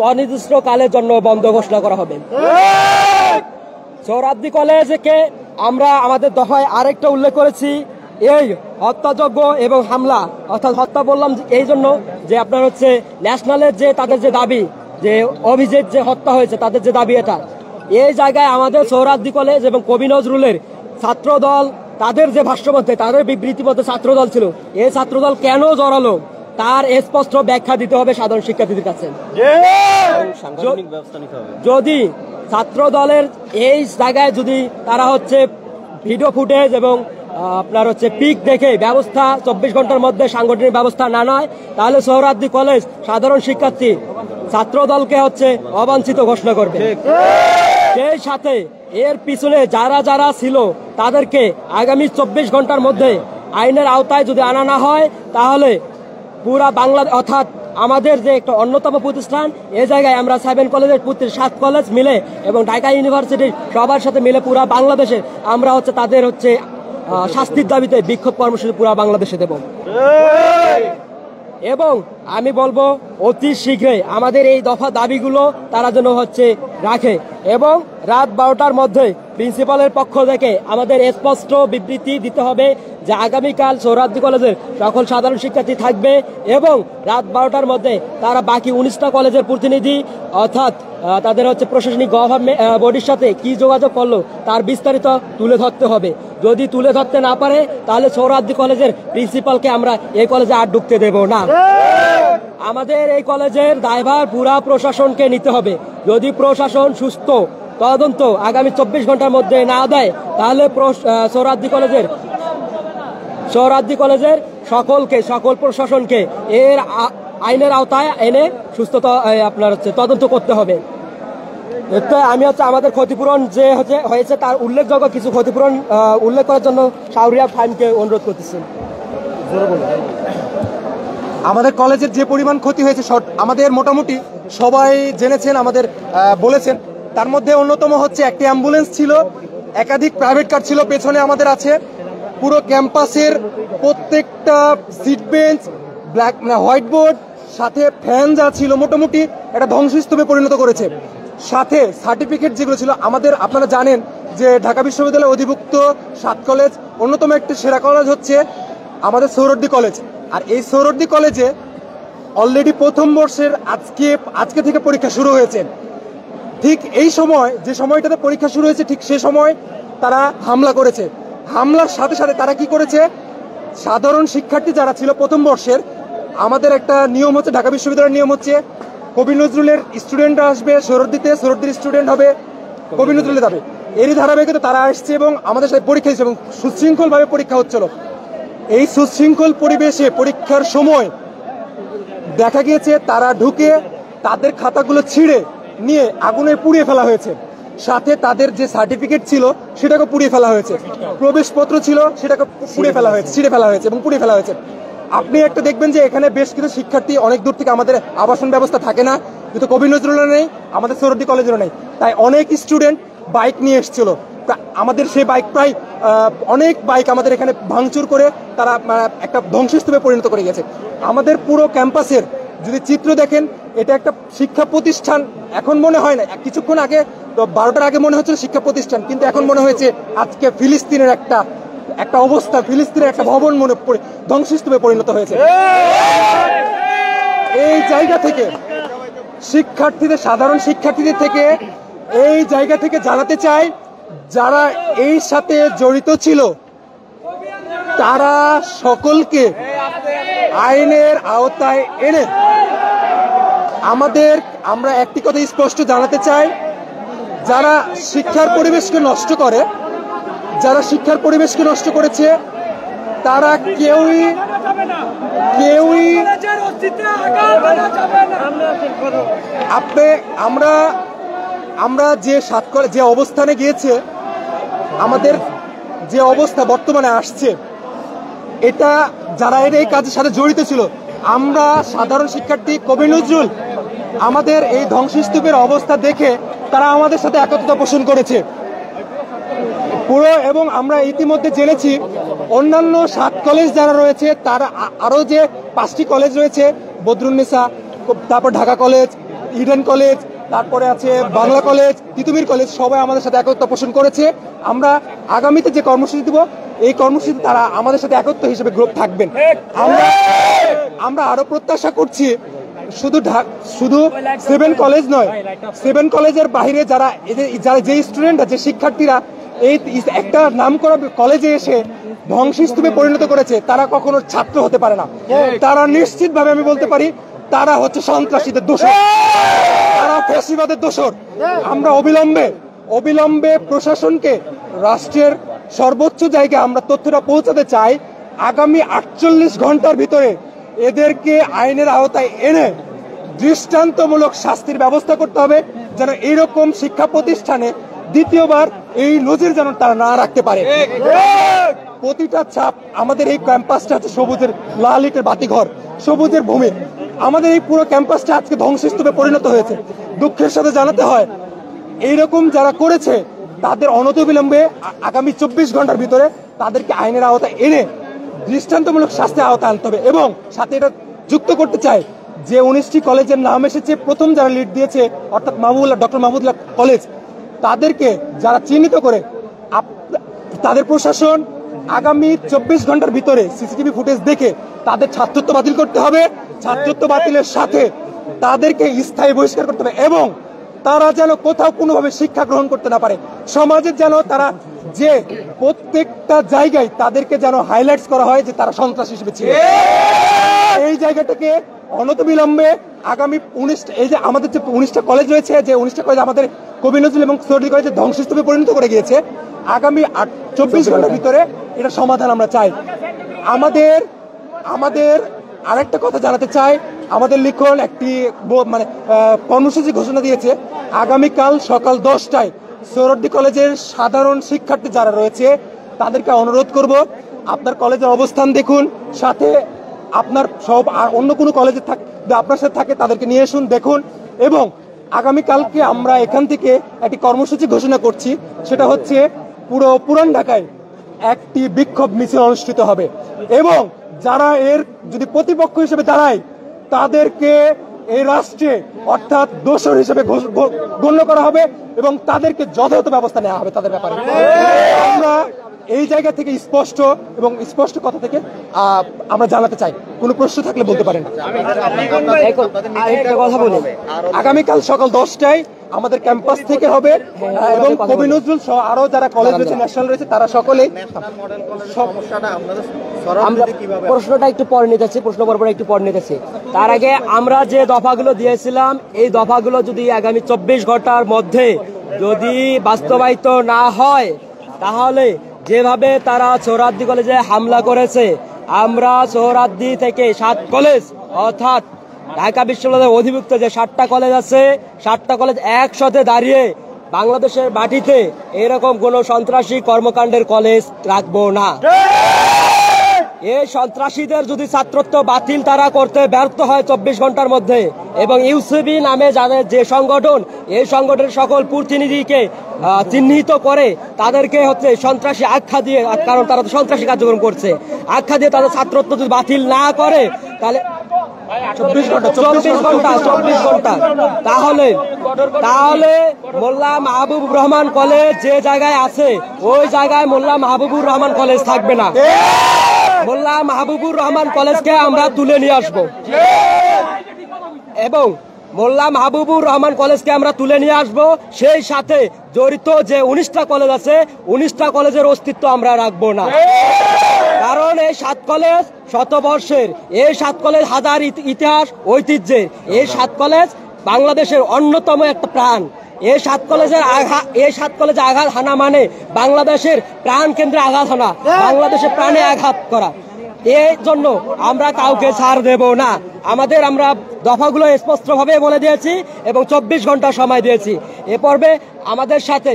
অনির্দিষ্টকালের জন্য বন্ধ ঘোষণা করা হবে। সোহরাওয়ার্দী কলেজকে আমরা আমাদের দফায় আরেকটা উল্লেখ করেছি, এই হত্যাযজ্ঞ এবং হামলা, অর্থাৎ হত্যা বললাম এই জন্য যে আপনার হচ্ছে ন্যাশনালের যে তাদের যে দাবি, যে অভিজিৎ যে হত্যা হয়েছে তাদের যে দাবি, এটা এই জায়গায় আমাদের সোহরাওয়ার্দী কলেজ এবং কবি নজরুলের ছাত্রদল তাদের যে ভাষ্যমধ্যে তাদের বিবৃতি মধ্যে ছাত্রদল ছিল, এই ছাত্রদল কেন জড়ালো তার স্পষ্ট ব্যাখ্যা দিতে হবে সাধারণ শিক্ষার্থীদের কাছে। যদি ছাত্র দলের এই জায়গায় যদি তারা হচ্ছে ভিডিও ফুটেজ এবং আপনার হচ্ছে পিক দেখে ব্যবস্থা 24 ঘন্টার মধ্যে সাংগঠনিক ব্যবস্থা না নেয়, তাহলে সোহরাওয়ার্দী কলেজ সাধারণ শিক্ষার্থী ছাত্র দলকে হচ্ছে অবাঞ্ছিত ঘোষণা করবে। সেই সাথে এর পিছনে যারা যারা ছিল তাদেরকে আগামী 24 ঘন্টার মধ্যে আইনের আওতায় যদি আনা না হয়, তাহলে পুরা বাংলাদেশ অর্থাৎ আমাদের যে একটা অন্যতম প্রতিষ্ঠান, এই জায়গায় আমরা 7 কলেজের 7 কলেজ মিলে এবং ঢাকা ইউনিভার্সিটির সবার সাথে মিলে পুরা বাংলাদেশে আমরা হচ্ছে তাদের হচ্ছে শাস্তির দাবিতে বিক্ষোভ কর্মসূচি পুরা বাংলাদেশে দেব। এবং আমি বলবো অতি শীঘ্রই আমাদের এই দফা দাবিগুলো তারা যেন হচ্ছে রাখে এবং রাত 12টার মধ্যে প্রিন্সিপালের পক্ষ থেকে আমাদের স্পষ্ট বিবৃতি দিতে হবে যে আগামীকাল সোহরাওয়ার্দী কলেজের সকল সাধারণ শিক্ষার্থী থাকবে এবং রাত 12টার মধ্যে তারা বাকি 19টা কলেজের প্রতিনিধি অর্থাৎ তাদের হচ্ছে প্রশাসনিক গভর্নমেন্ট বডির সাথে কি যোগাযোগ করলো তার বিস্তারিত তুলে ধরতে হবে। যদি তুলে ধরতে না পারে তাহলে সোহরাওয়ার্দী কলেজের প্রিন্সিপালকে আমরা এই কলেজে আর ঢুকতে দেব না। আমাদের এই কলেজের দায়ভার পুরা প্রশাসনকে নিতে হবে। যদি প্রশাসন সুস্থ তদন্ত আগামী 24 ঘন্টার মধ্যে না দেয়, তাহলে সোহরাওয়ার্দী কলেজের সকল প্রশাসনকে এর আইনের আওতায় এনে সুস্থতা আপনার হচ্ছে তদন্ত করতে হবে। আমি হচ্ছে আমাদের ক্ষতিপূরণ যে হয়েছে তার উল্লেখযোগ্য কিছু ক্ষতিপূরণ উল্লেখ করার জন্য শাহরিয়ার ফাহিমকে অনুরোধ করতেছি। আমাদের কলেজের যে পরিমাণ ক্ষতি হয়েছে আমাদের মোটামুটি সবাই জেনেছেন, আমাদের বলেছেন। তার মধ্যে অন্যতম হচ্ছে একটি অ্যাম্বুলেন্স ছিল, একাধিক প্রাইভেট কার ছিল, পেছনে আমাদের আছে। পুরো ক্যাম্পাসের প্রত্যেকটা সিট বেঞ্চ, হোয়াইট বোর্ড, সাথে ফ্যান যা ছিল মোটামুটি একটা ধ্বংসস্তূপে পরিণত করেছে। সাথে সার্টিফিকেট যেগুলো ছিল আমাদের, আপনারা জানেন যে ঢাকা বিশ্ববিদ্যালয়ের অধিভুক্ত 7 কলেজ, অন্যতম একটি সেরা কলেজ হচ্ছে আমাদের সোহরাওয়ার্দী কলেজ। আর এই সোহরাওয়ার্দী কলেজে অলরেডি প্রথম বর্ষের আজকে থেকে পরীক্ষা শুরু হয়েছে। ঠিক এই সময়, যে সময়টাতে পরীক্ষা শুরু হয়েছে, ঠিক সে সময় তারা হামলা করেছে। হামলার সাথে সাথে তারা কি করেছে, সাধারণ শিক্ষার্থী যারা ছিল প্রথম বর্ষের, আমাদের একটা নিয়ম হচ্ছে, ঢাকা বিশ্ববিদ্যালয়ের নিয়ম হচ্ছে কবি নজরুলের স্টুডেন্টরা আসবে সোহরাওয়ার্দীতে, সোহরাওয়ার্দীর স্টুডেন্ট হবে কবি নজরুলে যাবে। এরই ধারাবাহিকতা তারা আসছে এবং আমাদের সাথে পরীক্ষা দিচ্ছে এবং সুশৃঙ্খলভাবে পরীক্ষা হচ্ছিল। এই সুশৃঙ্খল পরিবেশে পরীক্ষার সময় দেখা গিয়েছে তারা ঢুকে তাদের খাতাগুলো ছিঁড়ে নিয়ে আগুনে পুড়িয়ে ফেলা হয়েছে। সাথে তাদের যে সার্টিফিকেট ছিল সেটাকে পুড়িয়ে ফেলা হয়েছে, প্রবেশপত্র ছিল সেটাকে পুড়িয়ে ফেলা হয়েছে, ছিঁড়ে ফেলা হয়েছে এবং পুড়িয়ে ফেলা হয়েছে। আপনি একটা দেখবেন যে এখানে বেশ কিছু শিক্ষার্থী অনেক দূর থেকে, আমাদের আবাসন ব্যবস্থা থাকে না, কিন্তু কবি নজরুলের নেই, আমাদের সোহরাওয়ার্দী কলেজেরও নেই, তাই অনেক স্টুডেন্ট বাইক নিয়ে এসেছিল। আমাদের সেই বাইক প্রায় অনেক বাইক আমাদের এখানে ভাঙচুর করে তারা একটা ধ্বংসস্তূপে পরিণত করে গেছে। আমাদের পুরো ক্যাম্পাসের যদি চিত্র দেখেন, এটা একটা শিক্ষা প্রতিষ্ঠান এখন মনে হয় না, কিছুক্ষণ আগে 12টার আগে মনে হচ্ছিল শিক্ষা প্রতিষ্ঠান, কিন্তু এখন মনে হয়েছে আজকে ফিলিস্তিনের একটা অবস্থা, ফিলিস্তিনের একটা ভবন মনে ধ্বংসস্তূপে পরিণত হয়েছে। এই জায়গা থেকে সাধারণ শিক্ষার্থীদের থেকে এই জায়গা থেকে জানাতে চাই, যারা এই সাথে জড়িত ছিল তারা সকলকে আইনের আওতায় এনে আমরা একটি কথা স্পষ্ট জানাতে চাই, যারা শিক্ষার পরিবেশকে নষ্ট করেছে তারা কেউই আমরা যে অবস্থানে গিয়েছে, আমাদের যে অবস্থা বর্তমানে আসছে, এটা যারা এই কাজের সাথে জড়িত ছিল, আমরা সাধারণ শিক্ষার্থী কবি নজরুল, আমাদের এই ধ্বংসস্তূপের অবস্থা দেখে তারা আমাদের সাথে একত্রতা পোষণ করেছে পুরো। এবং আমরা ইতিমধ্যে জেনেছি অন্যান্য 7 কলেজ যারা রয়েছে, তারা আরো যে 5টি কলেজ রয়েছে, বদরুন্নেসা, তারপর ঢাকা কলেজ, ইডেন কলেজ, তারপরে আছে বাংলা কলেজ, তিতুমির কলেজ, সবাই আমাদের সাথে একত্র পোষণ করেছে। আমরা আগামীতে যে কর্মসূচি দিব, এই কর্মসূচিতে তারা আমাদের সাথে একত্র হিসেবে গ্রুপ থাকবেন। আমরা আরো প্রত্যাশা করছি শুধু 7 কলেজ নয়, 7 কলেজের বাইরে যারা যে স্টুডেন্টরা, যে শিক্ষার্থীরা এই একটা নামকরা কলেজে এসে ধ্বংসস্তূপে পরিণত করেছে, তারা কখনো ছাত্র হতে পারে না। তারা নিশ্চিতভাবে আমি বলতে পারি তারা হচ্ছে সন্ত্রাসীদের দোষর, তারা ফ্যাসিবাদের দোষর। আমরা অবিলম্বে প্রশাসনকে রাষ্ট্রের সর্বোচ্চ জায়গায় আমরা তথ্যটা পৌঁছাতে চাই। আগামী 48 ঘন্টার ভিতরে এদেরকে আইনের আওতায় এনে দৃষ্টান্তমূলক শাস্তির ব্যবস্থা করতে হবে, যেন এইরকম শিক্ষা প্রতিষ্ঠানে দ্বিতীয়বার এই নজির যেন তারা না রাখতে পারে। প্রতিটা ছাপ, আমাদের এই ক্যাম্পাসটা হচ্ছে সবুজের লাল ইটের বাতিঘর, সবুজের ভূমি। আমাদের এই পুরো ক্যাম্পাসটা আজকে ধ্বংসস্তূপে পরিণত হয়েছে। দুঃখের সাথে জানাতে হয়, এইরকম যারা করেছে তাদের অনতিবিলম্বে আগামী 24 ঘন্টার ভিতরে তাদেরকে আইনের আওতায় এনে দৃষ্টান্তমূলক শাস্তির আওতায় আনতে হবে। এবং সাথে এটা যুক্ত করতে চাই যে 19টি কলেজের নাম এসেছে, প্রথম যারা লিড দিয়েছে অর্থাৎ ডক্টর মাহমুদুল্লাহ কলেজ, তাদেরকে যারা চিহ্নিত করে তাদের প্রশাসন আগামী 24 ঘন্টার ভিতরে সিসিটিভি ফুটেজ দেখে তাদের ছাত্রত্ব বাতিল করতে হবে। ছাত্রত্ব বাতিলের সাথে তাদেরকে স্থায়ী বহিষ্কার করতে হবে এবং তারা যেন কোথাও কোনোভাবে শিক্ষা গ্রহণ করতে না পারে। সমাজের যেন তারা যে প্রত্যেকটা জায়গায় তাদেরকে যেন হাইলাইটস করা হয় যে তারা সন্ত্রাসী হিসেবে ছিল। এই জায়গাটাকে অনতিবিলম্বে আগামী 19, এই যে আমাদের যে 19টা কলেজ রয়েছে, যে 19টা কলেজ আমাদের কবি নজরুল এবং সরকারি কলেজে ধ্বংসস্তূপে পরিণত করে গিয়েছে, আগামী 24 ঘন্টার ভিতরে এটা সমাধান আমরা চাই। আমাদের আরেকটা কথা জানাতে চাই, আমাদের লিখন একটি কর্মসূচি ঘোষণা দিয়েছে। আগামীকাল সকাল 10টায় সোহরাওয়ার্দী কলেজের সাধারণ শিক্ষার্থী যারা রয়েছে তাদেরকে অনুরোধ করব, আপনার কলেজের অবস্থান দেখুন, সাথে আপনার সব অন্য কোনো কলেজে আপনার সাথে থাকে তাদেরকে নিয়ে আসুন, দেখুন। এবং আগামীকালকে আমরা এখান থেকে একটি কর্মসূচি ঘোষণা করছি, সেটা হচ্ছে পুরো পুরান ঢাকায় একটি বিক্ষোভ মিছিল অনুষ্ঠিত হবে এবং যারা এর যদি প্রতিপক্ষ হিসেবে দাঁড়ায় তাদেরকে এই রাষ্ট্রে অর্থাৎ দোষর হিসেবে গণ্য করা হবে এবং তাদেরকে যথাযথ ব্যবস্থা নেওয়া হবে তাদের ব্যাপারে। আমরা এই জায়গা থেকে স্পষ্ট কথা থেকে আমরা জানাতে চাই। কোনো প্রশ্ন থাকলে বলতে পারেন। কথা বলি, আগামীকাল সকাল 10টায় আমাদের ক্যাম্পাস থেকে হবে এবং কবি নজরুল সহ আরো যারা কলেজ রয়েছে, ন্যাশনাল রয়েছে, তারা সকলেই। প্রশ্নটা একটু পরে নিতেছি, প্রশ্ন পরপর একটু পরে নিতেছি। তার আগে আমরা যে দফাগুলো দিয়েছিলাম, এই দফাগুলো যদি আগামী 24 ঘন্টার মধ্যে যদি বাস্তবায়িত না হয়, তাহলে যেভাবে তারা সোহরাওয়ার্দী কলেজে হামলা করেছে, আমরা সোহরাওয়ার্দী থেকে 7 কলেজ অর্থাৎ ঢাকা বিশ্ববিদ্যালয়ের অধিভুক্ত যে 7টা কলেজ আছে, 7টা কলেজ একসাথে দাঁড়িয়ে বাংলাদেশের মাটিতে এরকম কোন সন্ত্রাসী কর্মকাণ্ডের কলেজ রাখবো না। এই সন্ত্রাসীদের যদি ছাত্রত্ব বাতিল তারা করতে ব্যর্থ হয় 24 ঘন্টার মধ্যে, এবং ইউসিবি নামে যাদের যে সংগঠন, এই সংগঠনের সকল প্রতিনিধিকে চিহ্নিত করে তাদেরকে হচ্ছে সন্ত্রাসী আখ্যা দিয়ে, কারণ তারা তো সন্ত্রাসী কার্যক্রম করছে, আখ্যা দিয়ে তাদের ছাত্রত্ব যদি বাতিল না করে, তাহলে 24 ঘন্টা তাহলে মোল্লা মাহবুবুর রহমান কলেজ যে জায়গায় আছে ওই জায়গায় মোল্লা মাহবুবুর রহমান কলেজ থাকবে না। মোল্লা মাহবুবুর রহমান কলেজকে আমরা তুলে নিয়ে আসবো এবং মোল্লা মাহবুবুর রহমান কলেজকে আমরা তুলে নিয়ে আসবো। সেই সাথে জড়িত যে 19টা কলেজ আছে, 19টা কলেজের অস্তিত্ব আমরা রাখবো না। কারণ এই 7 কলেজ শতবর্ষের, এই 7 কলেজ হাজার ইতিহাস ঐতিহ্যের, এই 7 কলেজ বাংলাদেশের অন্যতম একটা প্রাণ। এই 7 কলেজে আঘাত হানা মানে বাংলাদেশের প্রাণ কেন্দ্রে আঘাত হানা, বাংলাদেশের প্রাণে আঘাত করা। এই জন্য আমরা কাউকে ছাড় দেব না। আমরা দফাগুলো স্পষ্টভাবে বলে দিয়েছি এবং 24 ঘন্টা সময় দিয়েছি। এ পর্বে আমাদের সাথে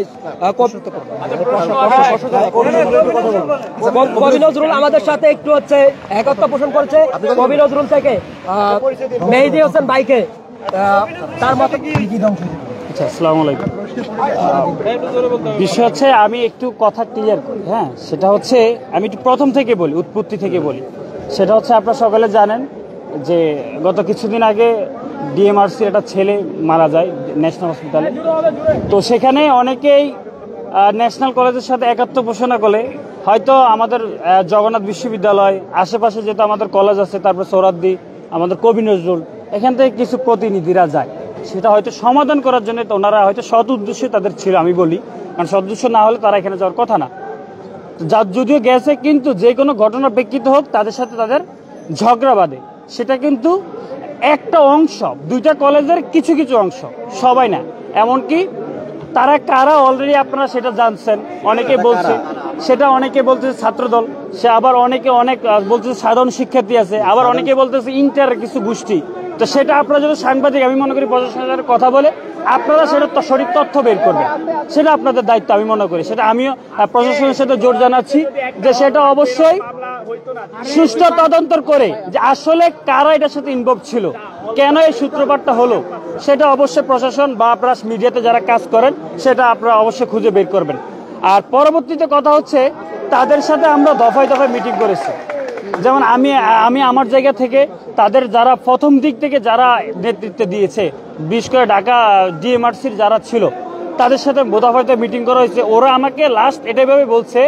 কবি নজরুল আমাদের সাথে একটু হচ্ছে একত্র পোষণ করেছে। কবি নজরুল থেকে মেহেদী হোসেন ভাইকে তার মতো আসসালামু আলাইকুম। বিষয় হচ্ছে, আমি একটু কথা ক্লিয়ার করি। হ্যাঁ, সেটা হচ্ছে আমি একটু প্রথম থেকে বলি, উৎপত্তি থেকে বলি। সেটা হচ্ছে আপনারা সকলে জানেন যে গত কিছুদিন আগে ডিএমআরসির একটা ছেলে মারা যায় ন্যাশনাল হসপিটালে। তো সেখানে অনেকেই ন্যাশনাল কলেজের সাথে একাত্ম পোষণা করে হয়তো আমাদের জগন্নাথ বিশ্ববিদ্যালয় আশেপাশে যেহেতু আমাদের কলেজ আছে, তারপর সোহরাওয়ার্দী, আমাদের কবি নজরুল, এখান থেকে কিছু প্রতিনিধিরা যায়, সেটা হয়তো সমাধান করার জন্য। তো ওনারা হয়তো সৎ উদ্দেশ্যে তাদের ছিল, আমি বলি, কারণ সৎ উদ্দেশ্য না হলে তারা এখানে যাওয়ার কথা না। যদিও গেছে, কিন্তু যে কোনো ঘটনার প্রেক্ষিতে হোক তাদের সাথে তাদের ঝগড়া বাঁধে, সেটা কিন্তু একটা অংশ, দুইটা কলেজের কিছু কিছু অংশ, সবাই না। এমনকি তারা কারা অলরেডি আপনারা সেটা জানছেন, অনেকে বলছে সেটা, অনেকে বলতেছে ছাত্রদল, সে আবার অনেকে অনেক বলতেছে সাধারণ শিক্ষার্থী আছে, আবার অনেকে বলতেছে ইন্টারের কিছু গোষ্ঠী। তো সেটা আপনারা যদি সাংবাদিক, আমি মনে করি প্রশাসনের সাথে কথা বলে আপনারা সেটা সঠিক তথ্য বের করবেন, সেটা আপনাদের দায়িত্ব আমি মনে করি। সেটা আমিও প্রশাসনের সাথে জোর জানাচ্ছি যে সেটা অবশ্যই সুষ্ঠু তদন্ত করে যে আসলে কারা এটার সাথে ইনভলভ ছিল, কেন এই সূত্রপাতটা হলো, সেটা অবশ্যই প্রশাসন বা আপনারা মিডিয়াতে যারা কাজ করেন সেটা আপনারা অবশ্যই খুঁজে বের করবেন। আর পরবর্তীতে কথা হচ্ছে, তাদের সাথে আমরা দফায় দফায় মিটিং করেছি। যেমন আমি আমার জায়গা থেকে তাদের যারা প্রথম দিক থেকে যারা নেতৃত্ব দিয়েছে, বিশেষ করে ঢাকা ডিএমআরসির যারা ছিল, তাদের সাথে দফায় মিটিং করা হয়েছে। ওরা আমাকে লাস্ট এটাইভাবে বলছে,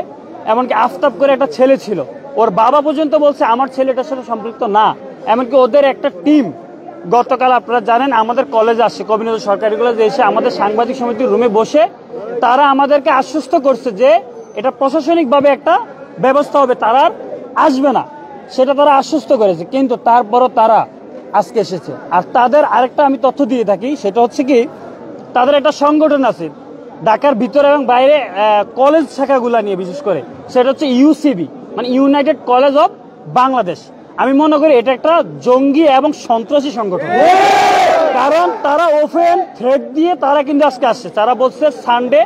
এমনকি আফতাব করে একটা ছেলে ছিল, ওর বাবা পর্যন্ত বলছে আমার ছেলেটার সাথে সম্পৃক্ত না। এমনকি ওদের একটা টিম গতকাল আপনারা জানেন আমাদের কলেজে আসছে, কবি নজরুল সরকারি কলেজে এসে আমাদের সাংবাদিক সমিতির রুমে বসে তারা আমাদেরকে আশ্বস্ত করছে যে এটা প্রশাসনিকভাবে একটা ব্যবস্থা হবে, তারা আসবে না, সেটা তারা আশ্বস্ত করেছে। কিন্তু তারপরও তারা আজকে এসেছে। আর তাদের আরেকটা আমি তথ্য দিয়ে থাকি, সেটা হচ্ছে কি, তাদের একটা সংগঠন আছে ঢাকার ভিতরে এবং বাইরে কলেজ শাখাগুলা নিয়ে, বিশেষ করে সেটা হচ্ছে ইউসিবি, মানে ইউনাইটেড কলেজ অফ বাংলাদেশ। আমি মনে করি এটা একটা জঙ্গি এবং সন্ত্রাসী সংগঠন, কারণ তারা ওপেন থ্রেট দিয়ে তারা কিন্তু আজকে আসছে, তারা বলছে সানডে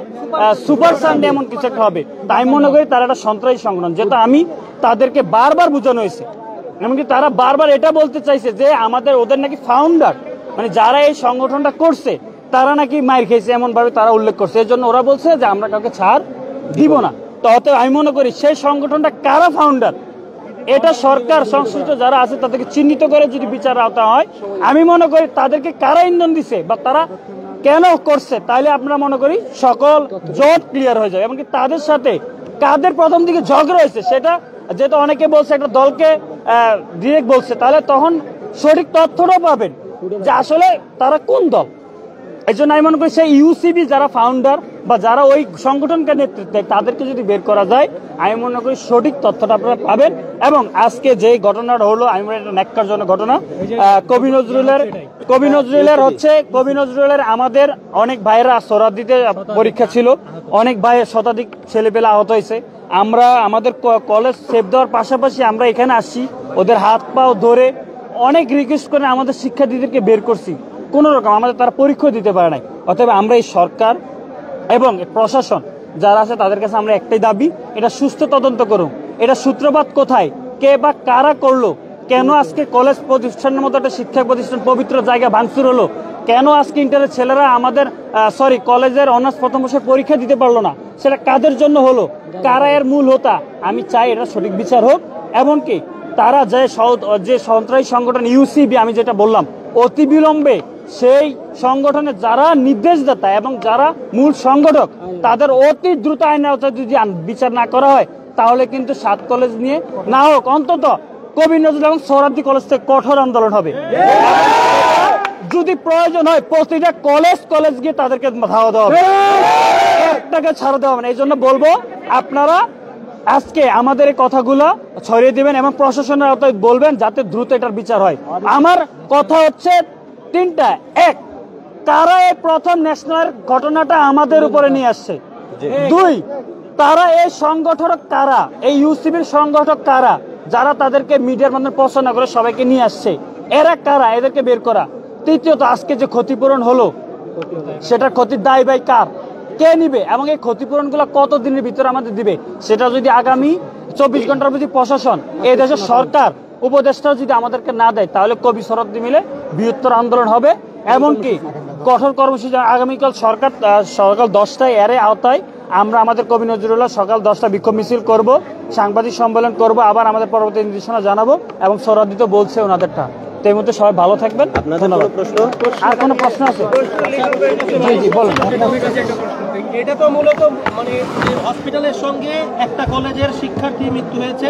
সুপার সানডে এমন কিছু একটা হবে। তাই মনে করি তারা একটা সন্ত্রাসী সংগঠন, যেটা আমি তাদেরকে বারবার বোঝানো হয়েছে। এমনকি তারা বারবার এটা বলতে চাইছে যে আমাদের ওদের নাকি ফাউন্ডার, মানে যারা এই সংগঠনটা করছে তারা নাকি মাইর খেয়েছে, এমন ভাবে তারা উল্লেখ করছে। এর জন্য ওরা বলছে যে আমরা কাউকে ছাড় দিব না। তো অতএব আমি মনে করি সেই সংগঠনটা কারা ফাউন্ডার, এটা সরকার সংশ্লিষ্ট যারা আছে তাদেরকে চিহ্নিত করে যদি বিচার আওতা হয়, আমি মনে করি তাদেরকে কারা ইন্ধন দিছে বা তারা কেন করছে, তাইলে আপনারা মনে করি সকল জট ক্লিয়ার হয়ে যায়। এমনকি তাদের সাথে কাদের প্রথম দিকে ঝগড়া হয়েছে, সেটা যেহেতু অনেকে বলছে একটা দলকে ডিরেক্ট বলছে, তাহলে তখন সঠিক তথ্যটাও পাবেন যে আসলে তারা কোন দল। এই জন্য আমি মনে করি সেই ইউসিবি যারা ফাউন্ডার বা যারা ওই সংগঠনকে নেতৃত্ব দেয় তাদেরকে যদি বের করা যায়, আমি মনে করি সঠিক তথ্যটা আপনারা পাবেন। এবং আজকে যে ঘটনাটা হলো, আমি মনে করি একটা ন্যাক্কারজনক ঘটনা। কবি নজরুলের আমাদের অনেক ভাইয়েরা সোহরাওয়ার্দীতে পরীক্ষা ছিল, অনেক ভাইয়ের শতাধিক ছেলেপেলে আহত হয়েছে। আমরা আমাদের কলেজ সেভ দেওয়ার পাশাপাশি আমরা এখানে আসছি, ওদের হাত পাও ধরে অনেক রিকোয়েস্ট করে আমাদের শিক্ষার্থীদেরকে বের করছি, কোন রকম আমাদের তারা পরীক্ষা দিতে পারে নাই। অতএব আমরা এই সরকার এবং প্রশাসন যারা আছে তাদের কাছে আমরা একটাই দাবি, এটা সুস্থ তদন্ত করুন, এটা সূত্রপাত কোথায়, কে বা কারা করলো, কেন আজকে কলেজ প্রতিষ্ঠানের মতো একটা শিক্ষা প্রতিষ্ঠান পবিত্র জায়গা ভাঙচুর হলো, কেন আজকে ইন্টারের ছেলেরা আমাদের কলেজের অনার্স প্রথম বর্ষের পরীক্ষা দিতে পারলো না, সেটা কাদের জন্য হলো, কারা এর মূল হোতা। আমি চাই এটা সঠিক বিচার হোক। এমনকি তারা যে সন্ত্রাসী সংগঠন ইউসিবি, আমি যেটা বললাম, অতি বিলম্বে সেই সংগঠনের যারা নির্দেশদাতা এবং যারা মূল সংগঠক তাদের অতি দ্রুত আইনের আওতায় যদি বিচার না করা হয়, তাহলে কিন্তু 7 কলেজ নিয়ে না হোক অন্তত কবি নজরুল এবং সোহরাওয়ার্দী কলেজ থেকে কঠোর আন্দোলন হবে। যদি প্রয়োজন হয় প্রতিটা কলেজ গিয়ে তাদেরকে ধাওয়া দেওয়া হবে, একটাকে ছাড়া দেওয়া হবে না। এই জন্য বলবো আপনারা আজকে আমাদের এই কথাগুলো ছড়িয়ে দিবেন এবং প্রশাসনের আওতায় বলবেন যাতে দ্রুত এটার বিচার হয়। আমার কথা হচ্ছে 3টা। 1, তারা এই প্রথম ন্যাশনাল ঘটনাটা আমাদের উপরে নিয়ে আসছে। 2, তারা এই সংগঠক কারা, এই ইউসিবির সংগঠক কারা, যারা তাদেরকে মিডিয়ার মাধ্যমে প্রচারণা করে সবাইকে নিয়ে আসছে, এরা কারা, এদেরকে বের করা। 3য়ত, আজকে যে ক্ষতিপূরণ হলো সেটা ক্ষতির দায় ভাই কার, কে নিবে এবং এই ক্ষতিপূরণগুলো কত দিনের ভিতরে আমাদের দিবে, সেটা যদি আগামী 24 ঘন্টার মধ্যে প্রশাসন, এই দেশের সরকার, উপদেষ্টা যদি আমাদেরকে না দেয়, তাহলে কবি সোহরাওয়ার্দী মিলে বৃহত্তর আন্দোলন হবে। এমনকি কঠোর কর্মসূচি আগামীকাল সকাল 10টায় এর আওতায় আমরা আমাদের কবি নজরুল্লাহ সকাল 10টা বিক্ষোভ মিছিল করব, সাংবাদিক সম্মেলন করব, আবার আমাদের পরবর্তী নির্দেশনা জানাবো এবং সোহরাওয়ার্দী তো বলছে ওনাদেরটা তো এই মুহূর্তে সবাই ভালো থাকবেন। আপনাদের ধন্যবাদ। কোনো প্রশ্ন? আর কোনো প্রশ্ন আছে? জি জি বলুন। এটা তো মূলত মানে হসপিটালের সঙ্গে একটা কলেজের শিক্ষার্থীর মৃত্যু হয়েছে,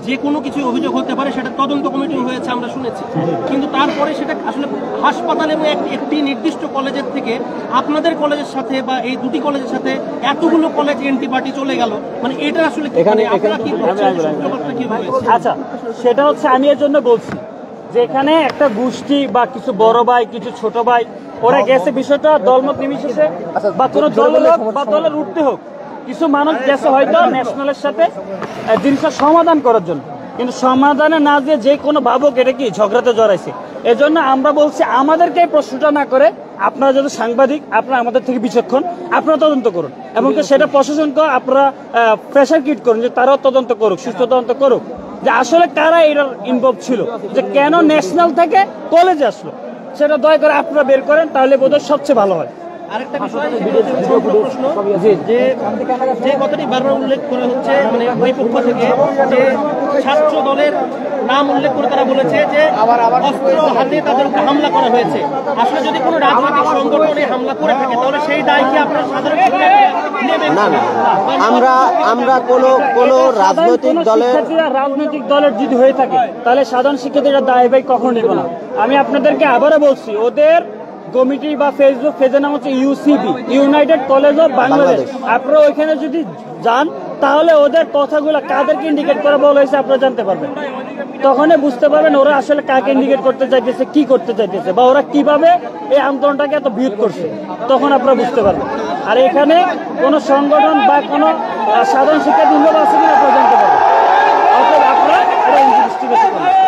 যে কোনো কিছু অভিযোগ হতে পারে, সেটা তদন্ত কমিটি হয়েছে আমরা শুনেছি, কিন্তু তারপরে সেটা আসলে হাসপাতাল এবং একটি নির্দিষ্ট কলেজের থেকে আপনাদের কলেজের সাথে বা এই দুটি কলেজের সাথে এতগুলো কলেজ এন্টি পার্টি চলে গেল, মানে এটা আসলে আপনারা কি বলছেন? সূত্রপাতটা কি হয়েছে? আচ্ছা, সেটা হচ্ছে আমি এর জন্য বলছি যে এখানে একটা গোষ্ঠী বা কিছু বড় ভাই কিছু ছোট ভাই ওরা গেছে, বিষয়টা দলমত নির্বিশেষে বা কোনো দলের হোক বা দলের উঠতে হোক, কিছু মানুষ গেছে হয়তো ন্যাশনালের সাথে জিনিসটা সমাধান করার জন্য, কিন্তু সমাধানে না দিয়ে যে কোনো ভাবুক এটা কি ঝগড়াতে জড়াইছে। এজন্য আমরা বলছি আমাদেরকে এই প্রশ্নটা না করে আপনারা যদি সাংবাদিক আপনারা আমাদের থেকে বিচক্ষণ, আপনারা তদন্ত করুন এবং সেটা প্রশাসনকে আপনারা প্রেশার ক্রিয়েট করুন যে তারাও তদন্ত করুক, সুস্থ তদন্ত করুক যে আসলে কারা এটার ইনভলভ ছিল, যে কেন ন্যাশনাল থেকে কলেজে আসলো, সেটা দয়া করে আপনারা বের করেন, তাহলে বোধহয় সবচেয়ে ভালো হয়। আরেকটা বিষয়, প্রশ্ন যে কথাটি বারবার উল্লেখ করা হচ্ছে মানে ওই পক্ষ থেকে, যে ছাত্র দলের নাম উল্লেখ করে তারা বলেছে যে অস্ত্র হাতে তাদের উপর হামলা করা হয়েছে। আসলে যদি কোনো রাজনৈতিক সংগঠনে হামলা করে থাকে তাহলে সেই দায় কি আপনারা সাধারণ নেবেন? না না, আমরা কোনো রাজনৈতিক দলের যদি হয়ে থাকে তাহলে সাধারণ শিক্ষার্থীরা দায় ভাই কখনো নেব না। আমি আপনাদেরকে আবারও বলছি, ওদের কমিটি বা ফেসবুক পেজের নাম হচ্ছে UCB, United college of Bangladesh. আপনারা ওইখানে যদি যান তাহলে ওদের কথাগুলো কাদেরকে ইন্ডিকেট করে বলা হয়েছে আপনারা জানতে পারবেন, তখনই বুঝতে পারবেন ওরা আসলে কাকে ইন্ডিকেট করতে চাইতেছে, কি করতে চাইতেছে, বা ওরা কিভাবে এই আন্দোলনটাকে এত বৃহৎ করছে, তখন আপনারা বুঝতে পারবেন। আর এখানে কোনো সংগঠন বা কোনো সাধারণ শিক্ষার্থী আছে কিনা আপনারা জানতে পারবেন। অর্থাৎ আপনারা এটা ইনভেস্টিগেশন করবেন।